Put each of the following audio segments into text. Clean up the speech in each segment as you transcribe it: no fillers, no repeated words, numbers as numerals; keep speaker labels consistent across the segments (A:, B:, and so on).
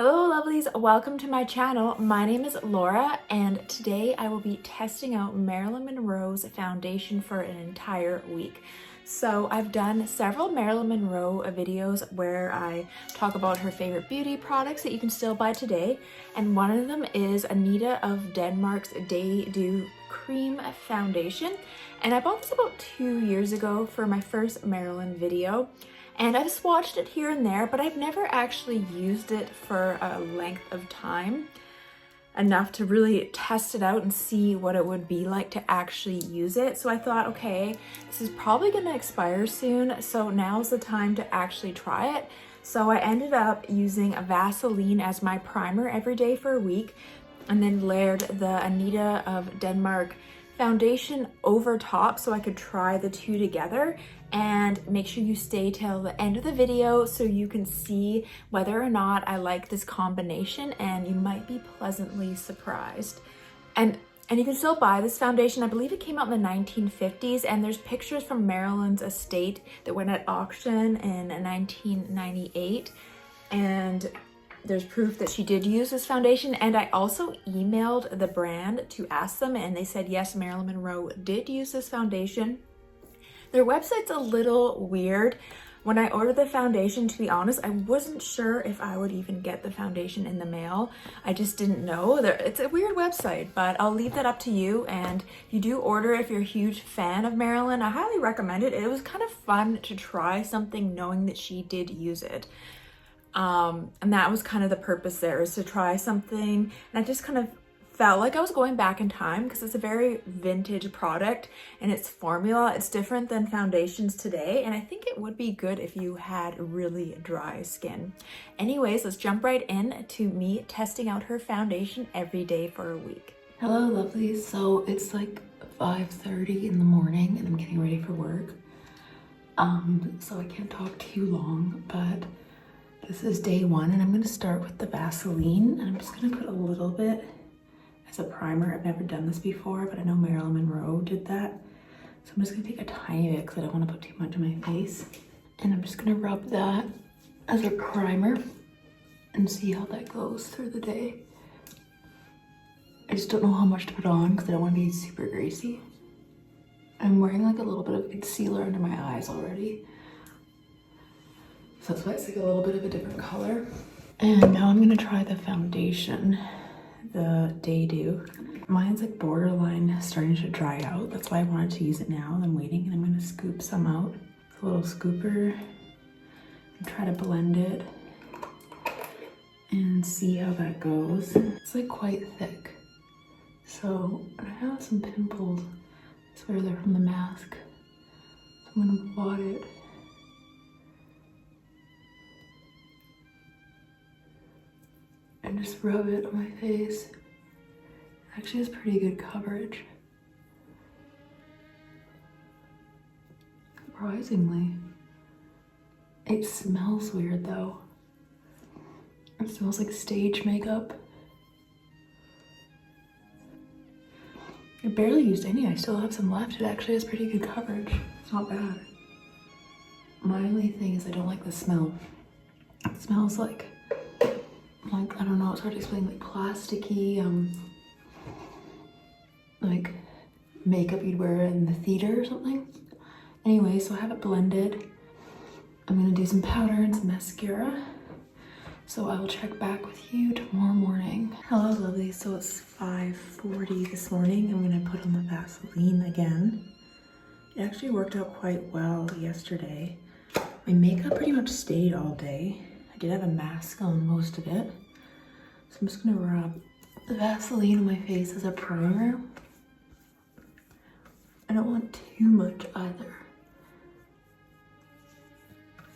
A: Hello lovelies, welcome to my channel. My name is Laura and today I will be testing out Marilyn Monroe's foundation for an entire week. So I've done several Marilyn Monroe videos where I talk about her favorite beauty products that you can still buy today, and one of them is Anita of Denmark's Day Dew Cream Foundation, and I bought this about 2 years ago for my first Marilyn video. And I've swatched it here and there, but I've never actually used it for a length of time enough to really test it out and see what it would be like to actually use it. So I thought, okay, this is probably gonna expire soon, so now's the time to actually try it. So I ended up using a Vaseline as my primer every day for a week, and then layered the Anita of Denmark foundation over top so I could try the two together. And make sure you stay till the end of the video so you can see whether or not I like this combination, and you might be pleasantly surprised. And you can still buy this foundation. I believe it came out in the 1950s, and there's pictures from Marilyn's estate that went at auction in 1998. And there's proof that she did use this foundation, and I also emailed the brand to ask them, and they said yes, Marilyn Monroe did use this foundation. Their website's a little weird. When I ordered the foundation, to be honest, I wasn't sure if I would even get the foundation in the mail. I just didn't know. It's a weird website, but I'll leave that up to you. And if you do order, if you're a huge fan of Marilyn, I highly recommend it. It was kind of fun to try something knowing that she did use it. And that was kind of the purpose there, is to try something. And I just kind of felt like I was going back in time because it's a very vintage product, and its formula, it's different than foundations today. And I think it would be good if you had really dry skin. Anyways, let's jump right in to me testing out her foundation every day for a week.
B: Hello lovelies, so it's like 5:30 in the morning and I'm getting ready for work. So I can't talk too long, but this is day one, and I'm gonna start with the Vaseline, and I'm just gonna put a little bit as a primer. I've never done this before, but I know Marilyn Monroe did that. So I'm just gonna take a tiny bit because I don't want to put too much on my face. And I'm just gonna rub that as a primer and see how that goes through the day. I just don't know how much to put on because I don't want to be super greasy. I'm wearing like a little bit of concealer under my eyes already, so that's why it's like a little bit of a different color. And now I'm gonna try the foundation, the Day Dew. Mine's like borderline starting to dry out. That's why I wanted to use it now. I'm waiting, and I'm gonna scoop some out with a little scooper and try to blend it and see how that goes. It's like quite thick. So I have some pimples. I swear they're from the mask. So I'm gonna blot it. And just rub it on my face. It actually has pretty good coverage. Surprisingly. It smells weird though. It smells like stage makeup. I barely used any. I still have some left. It actually has pretty good coverage. It's not bad. My only thing is I don't like the smell. It smells like I don't know, it's hard to explain, like plasticky, like makeup you'd wear in the theater or something. Anyway, so I have it blended. I'm gonna do some powder and some mascara. So I will check back with you tomorrow morning. Hello lovely, so it's 5:40 this morning. I'm gonna put on the Vaseline again. It actually worked out quite well yesterday. My makeup pretty much stayed all day. I did have a mask on most of it. So I'm just gonna rub the Vaseline on my face as a primer. I don't want too much either.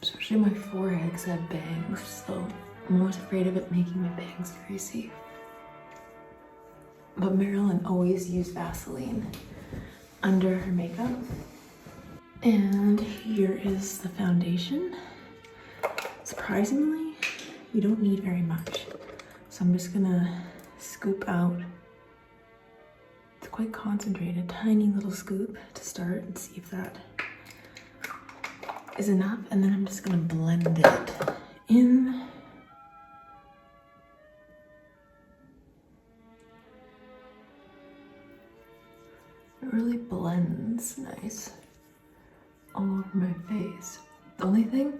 B: Especially my forehead because I have bangs, so I'm always afraid of it making my bangs greasy. But Marilyn always used Vaseline under her makeup. And here is the foundation. Surprisingly, you don't need very much. So I'm just gonna scoop out. It's quite concentrated, tiny little scoop to start and see if that is enough. And then I'm just gonna blend it in blends nice all over my face. The only thing,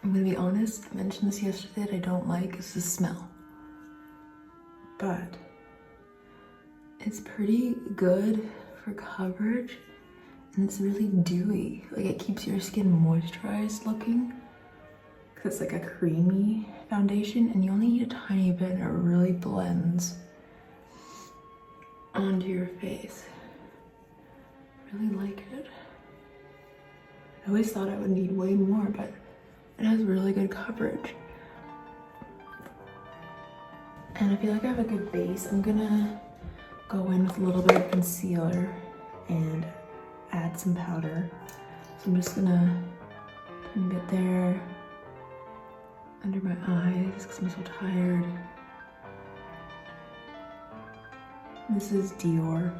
B: I'm gonna be honest, I mentioned this yesterday, that I don't like is the smell. But it's pretty good for coverage, and it's really dewy. Like, it keeps your skin moisturized looking, because it's like a creamy foundation, and you only need a tiny bit, and it really blends onto your face. Really like it. I always thought I would need way more, but it has really good coverage. And I feel like I have a good base. I'm gonna go in with a little bit of concealer and add some powder. So I'm just gonna kind of get there under my eyes because I'm so tired. This is Dior.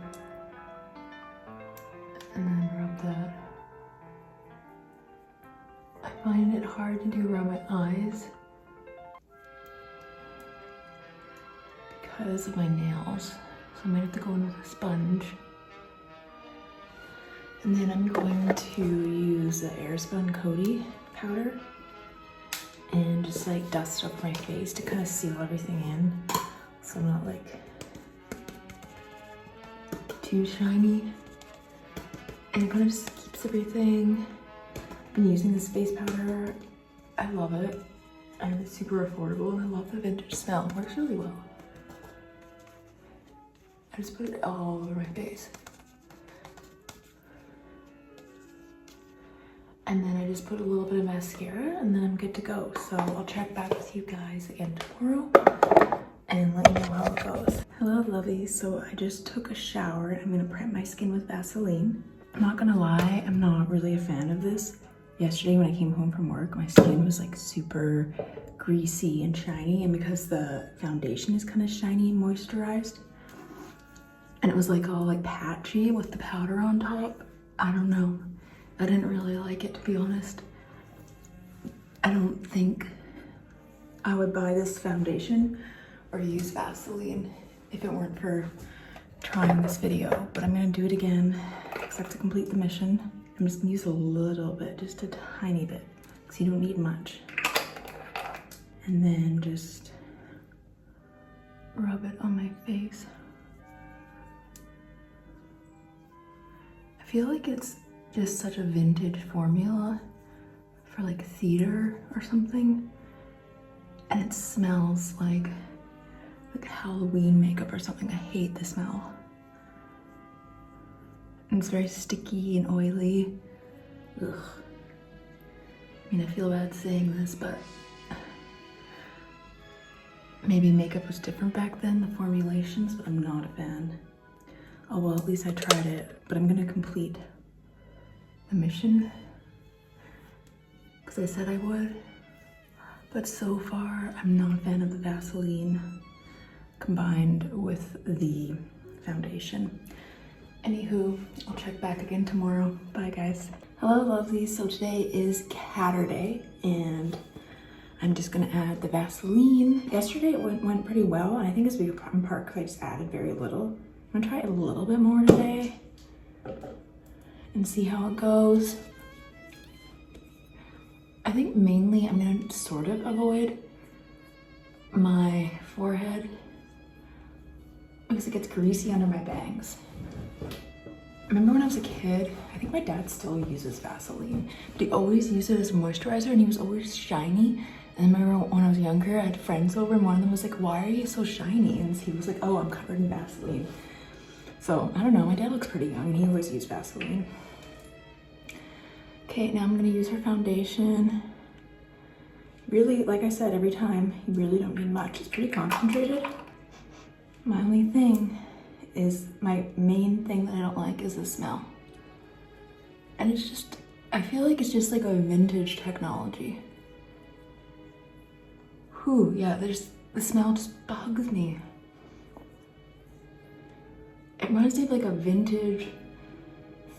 B: And then rub that. I find it hard to do around my eyes because of my nails. So I might have to go in with a sponge. And then I'm going to use the Airspun Coty powder and just like dust up my face to kind of seal everything in, so I'm not like too shiny. And it kind of just keeps everything. I've been using this face powder. I love it. And it's super affordable, and I love the vintage smell. It works really well. I just put it all over my face. And then I just put a little bit of mascara, and then I'm good to go. So I'll check back with you guys again tomorrow and let you know how it goes. Hello, lovelies. So I just took a shower. I'm gonna prep my skin with Vaseline. I'm not gonna lie, I'm not really a fan of this. Yesterday when I came home from work, my skin was like super greasy and shiny, and because the foundation is kind of shiny and moisturized, and it was like all like patchy with the powder on top. I don't know. I didn't really like it, to be honest. I don't think I would buy this foundation or use Vaseline if it weren't for trying this video, but I'm gonna do it again because I have to complete the mission. I'm just gonna use a little bit, just a tiny bit, because you don't need much. And then just rub it on my face. I feel like it's just such a vintage formula for like theater or something. And it smells like Halloween makeup or something. I hate the smell. And it's very sticky and oily. Ugh. I mean, I feel bad saying this, but maybe makeup was different back then, the formulations, but I'm not a fan. Oh well, at least I tried it, but I'm gonna complete the mission because I said I would. But so far, I'm not a fan of the Vaseline combined with the foundation. Anywho, I'll check back again tomorrow. Bye guys. Hello lovelies, so today is Catterday and I'm just gonna add the Vaseline. Yesterday it went pretty well, and I think it's in part because I just added very little. I'm gonna try it a little bit more today and see how it goes. I think mainly I'm gonna sort of avoid my forehead because it gets greasy under my bangs. Remember when I was a kid, I think my dad still uses Vaseline, but he always used it as a moisturizer and he was always shiny. And I remember when I was younger, I had friends over and one of them was like, "Why are you so shiny?" And he was like, "Oh, I'm covered in Vaseline." So I don't know, my dad looks pretty young and he always used Vaseline. Okay, now I'm gonna use her foundation. Really, like I said, every time, you really don't need much. It's pretty concentrated. My only thing is, my main thing that I don't like is the smell. And it's just, I feel like it's just like a vintage technology. Whew, yeah, the smell just bugs me. It reminds me of like a vintage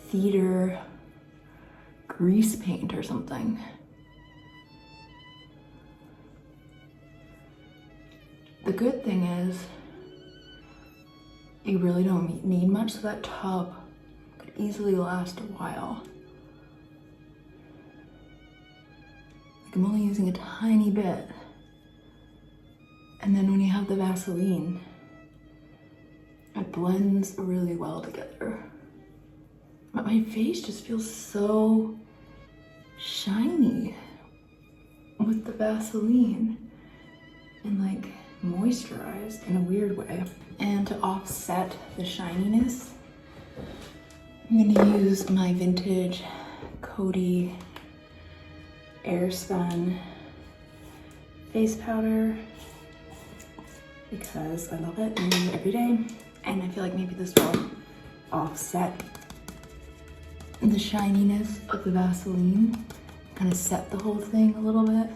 B: theater grease paint or something. The good thing is you really don't need much, so that tub could easily last a while. Like I'm only using a tiny bit. And then when you have the Vaseline, it blends really well together. But my face just feels so shiny with the Vaseline and like moisturized in a weird way. And to offset the shininess, I'm gonna use my vintage Coty Airspun face powder because I love it and use it every day. And I feel like maybe this will offset the shininess of the Vaseline, kind of set the whole thing a little bit.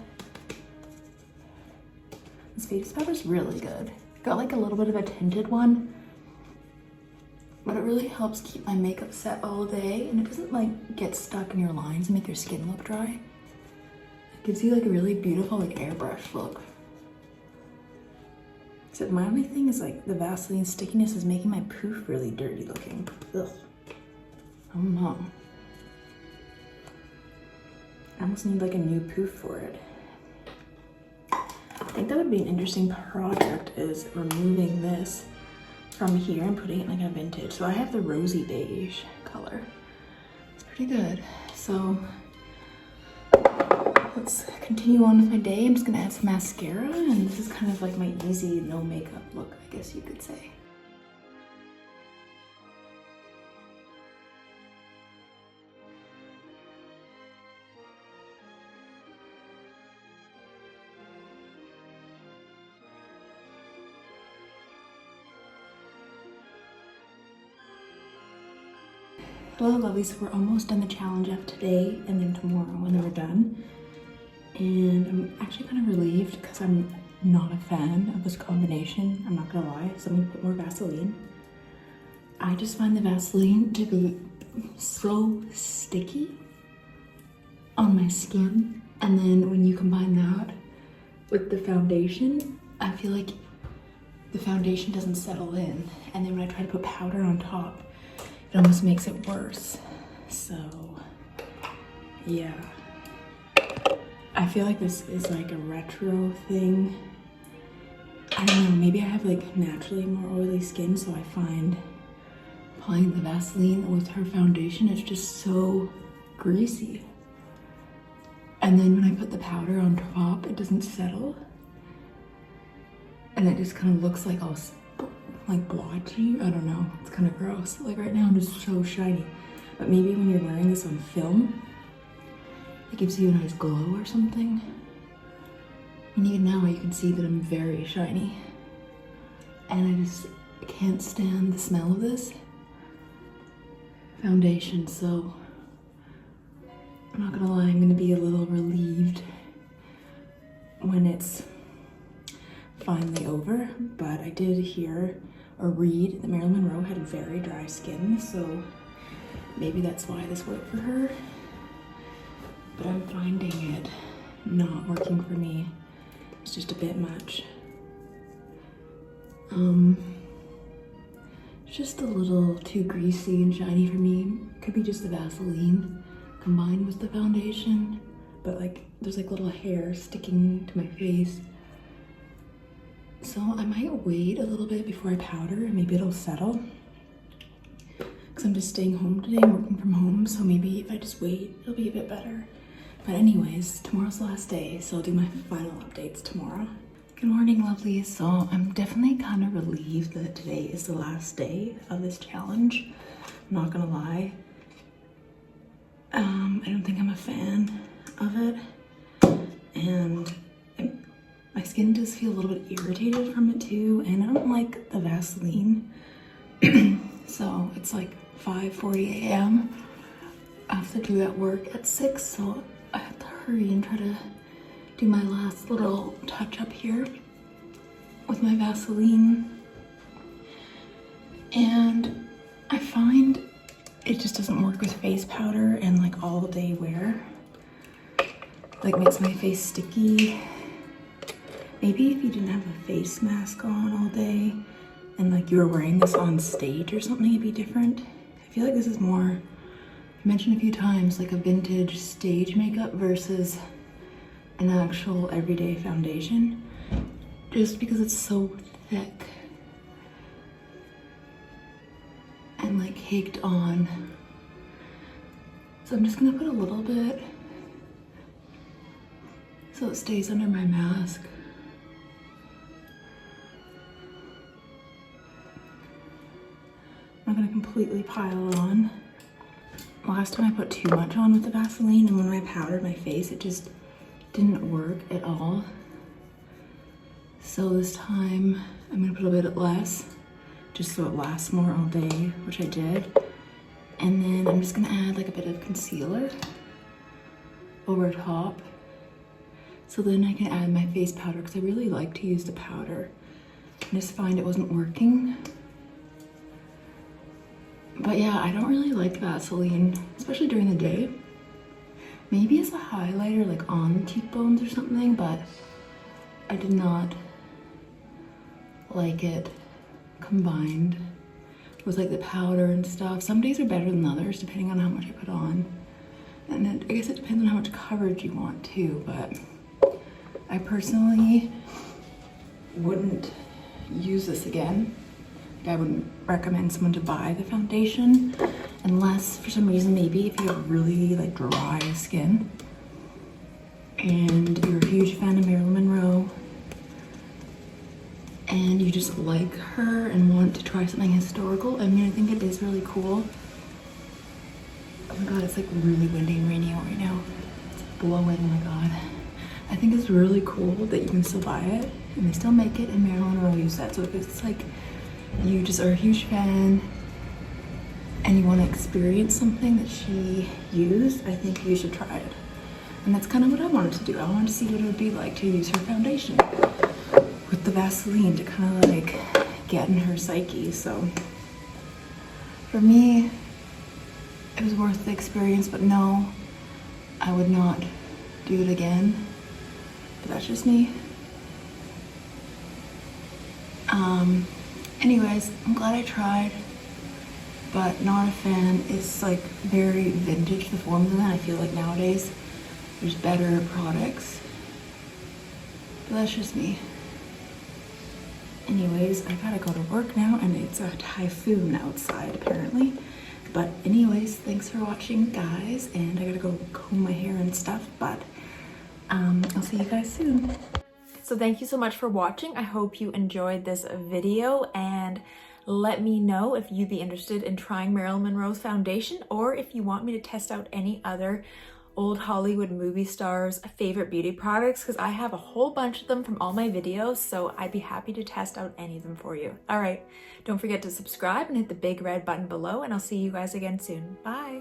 B: This face powder is really good. Got like a little bit of a tinted one, but it really helps keep my makeup set all day, and it doesn't like get stuck in your lines and make your skin look dry. It gives you like a really beautiful like airbrush look. Except my only thing is like the Vaseline stickiness is making my poof really dirty looking. Ugh. Oh no. I almost need like a new poof for it. I think that would be an interesting project, is removing this from here and putting it in like a vintage. So I have the rosy beige color. It's pretty good. So let's continue on with my day. I'm just gonna add some mascara, and this is kind of like my easy no makeup look, I guess you could say. Hello lovelies, so we're almost done the challenge of today and then tomorrow, and then we're done. And I'm actually kind of relieved because I'm not a fan of this combination, I'm not gonna lie, so I'm gonna put more Vaseline. I just find the Vaseline to be so sticky on my skin, and then when you combine that with the foundation, I feel like the foundation doesn't settle in, and then when I try to put powder on top, it almost makes it worse. So yeah, I feel like this is like a retro thing. I don't know, maybe I have like naturally more oily skin, so I find applying the Vaseline with her foundation, it's just so greasy. And then when I put the powder on top, it doesn't settle. And it just kind of looks like all like blotchy. I don't know, it's kind of gross. Like right now I'm just so shiny. But maybe when you're wearing this on film, it gives you a nice glow or something. And even now you can see that I'm very shiny. And I just can't stand the smell of this foundation, so I'm not gonna lie, I'm gonna be a little relieved when it's finally over. But I did hear or read that Marilyn Monroe had very dry skin, so maybe that's why this worked for her. But I'm finding it not working for me. It's just a bit much. It's just a little too greasy and shiny for me. Could be just the Vaseline combined with the foundation, but like there's like little hair sticking to my face. So I might wait a little bit before I powder and maybe it'll settle. Because I'm just staying home today, I'm working from home, so maybe if I just wait, it'll be a bit better. But anyways, tomorrow's the last day, so I'll do my final updates tomorrow. Good morning, lovelies. So I'm definitely kind of relieved that today is the last day of this challenge. I'm not gonna lie. I don't think I'm a fan of it. And my skin does feel a little bit irritated from it too, and I don't like the Vaseline. So it's like 5:40 a.m. I have to do that work at 6, so I have to hurry and try to do my last little touch up here with my Vaseline. And I find it just doesn't work with face powder and like all day wear. Like makes my face sticky. Maybe if you didn't have a face mask on all day and like you were wearing this on stage or something, it'd be different. I feel like this is more, I mentioned a few times, like a vintage stage makeup versus an actual everyday foundation, just because it's so thick and like caked on. So I'm just gonna put a little bit so it stays under my mask. I'm not gonna completely pile it on. Last time I put too much on with the Vaseline, and when I powdered my face, it just didn't work at all. So this time I'm gonna put a bit less, just so it lasts more all day, which I did. And then I'm just gonna add like a bit of concealer over top. So then I can add my face powder, because I really like to use the powder. I just find it wasn't working. But yeah, I don't really like Vaseline, especially during the day. Maybe as a highlighter, like on the cheekbones or something, but I did not like it combined with like the powder and stuff. Some days are better than others, depending on how much I put on. And I guess it depends on how much coverage you want too, but I personally wouldn't use this again. I wouldn't recommend someone to buy the foundation unless for some reason, maybe if you have really like dry skin and you're a huge fan of Marilyn Monroe and you just like her and want to try something historical. I mean, I think it is really cool. Oh my god, it's like really windy and rainy out right now. It's blowing, oh my god. I think it's really cool that you can still buy it and they still make it, and Marilyn Monroe used that. So if it's like you just are a huge fan and you want to experience something that she used, I think you should try it. And that's kind of what I wanted to do. I wanted to see what it would be like to use her foundation with the Vaseline to kind of like get in her psyche. So for me, it was worth the experience, but no, I would not do it again. But that's just me. Anyways, I'm glad I tried, but not a fan. It's like very vintage, the formula. I feel like nowadays there's better products, but that's just me. Anyways, I gotta go to work now, and it's a typhoon outside apparently. But anyways, thanks for watching, guys, and I gotta go comb my hair and stuff, but I'll see you guys soon.
A: So thank you so much for watching. I hope you enjoyed this video, and let me know if you'd be interested in trying Marilyn Monroe's foundation, or if you want me to test out any other old Hollywood movie stars' favorite beauty products, because I have a whole bunch of them from all my videos, so I'd be happy to test out any of them for you. All right, don't forget to subscribe and hit the big red button below, and I'll see you guys again soon. Bye.